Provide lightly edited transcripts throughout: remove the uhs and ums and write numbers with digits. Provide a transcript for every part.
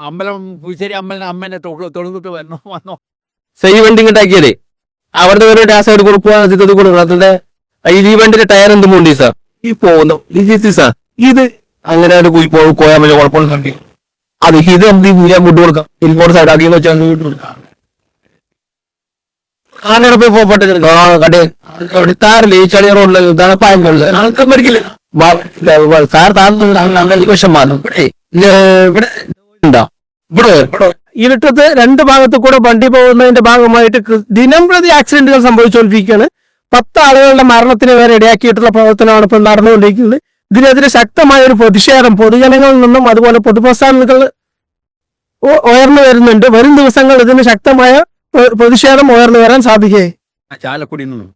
അമ്പലം പുതുശ്ശേരി അമ്മേനെ തൊഴുതിട്ട് വന്നോ ഈ വണ്ടി ഉണ്ടാക്കിയതേ അവിടുത്തെ ഒരു ഡാസൈഡ് കൊടുക്കുക ഈ വണ്ടിയുടെ ടയർ എന്ത് പോണ്ടി സാർ ഈ പോകുന്നു സാർ ഇത് അങ്ങനെ പോയാൽ പറ്റിയ കുഴപ്പമൊന്നും അത് ഇത് എന്ത് ഞാൻ വിട്ടു കൊടുക്കാം ഇങ്ങോട്ട് സൈഡാക്കിയെന്ന് വെച്ചാൽ വിട്ടു കൊടുക്കാം ആനയുടെ പോയി പോട്ടെ താറില്ല ഈ ചെറിയ റോഡിൽ ഇതാണ് പായങ്ങളുള്ളത് ആൾക്കാർ മരിക്കില്ല സാർ താഴ്ന്ന വശം മാറും ഇവിടെ ഉണ്ടോ ഇവിടെ ഇരുട്ടത്ത് രണ്ട് ഭാഗത്ത് കൂടെ വണ്ടി പോകുന്നതിന്റെ ഭാഗമായിട്ട് ദിനം പ്രതി ആക്സിഡന്റുകൾ സംഭവിച്ചുകൊണ്ടിരിക്കുകയാണ്. 10 ആളുകളുടെ മരണത്തിന് വരെ ഇടയാക്കിയിട്ടുള്ള പ്രവർത്തനമാണ് ഇപ്പോൾ നടന്നുകൊണ്ടിരിക്കുന്നത്. ഇതിനെതിരെ ശക്തമായ ഒരു പ്രതിഷേധം പൊതുജനങ്ങളിൽ നിന്നും അതുപോലെ പൊതുപ്രസ്ഥാനങ്ങൾ ഉയർന്നു വരുന്നുണ്ട്. വരും ദിവസങ്ങൾ ഇതിന് ശക്തമായ പ്രതിഷേധം ഉയർന്നു വരാൻ സാധിക്കേ. ചാലക്കുടിന്നോട്ട്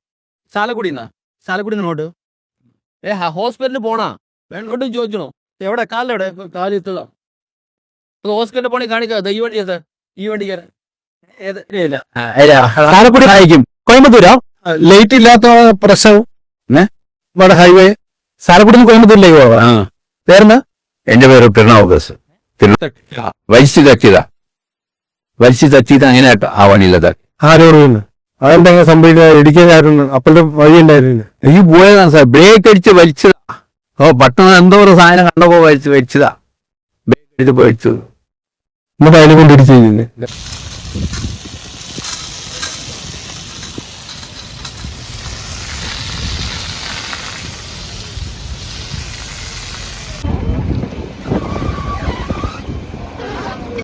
ഹോസ്പിറ്റലിൽ പോണാ വേണ്ടോട്ടും ചോദിച്ചണോ എവിടെ കാലിലെവിടെ കാലെത്തുക ഹോസ്പിറ്റലിൽ പോണി കാണിക്കാതെ ഈ വണ്ടി ഈ വണ്ടിക്കാരൻ ചാലക്കുടി ആയിരിക്കും കോയമ്പത്തൂരാ ലൈറ്റ് ഇല്ലാത്ത പ്രശ്നം ഇവിടെ ഹൈവേ ചാലക്കുടി കോയമ്പത്തൂരിലേക്ക് പോകാം. പേരെന്താ? എന്റെ പേര് പിരണോഗസ് വലിച്ചു തച്ചിട്ട് അങ്ങനെ ആവാനില്ലത് ആരോട് അതെന്തെങ്കിലും സംഭവിക്കാൻ ഇടിക്കാനായിരുന്നു അപ്പോഴത്തെ വഴി ഉണ്ടായിരുന്നു ഈ പോയതാണ് സാർ ബ്രേക്ക് അടിച്ച് വലിച്ചതാ പെട്ടെന്ന് എന്തോ ഒരു സാധനം കണ്ടപ്പോ വലിച്ചതാ ബ്രേക്ക് അടിച്ച് വലിച്ചത് എന്നിട്ട് അതിനെ കൊണ്ട് ഇടിച്ചു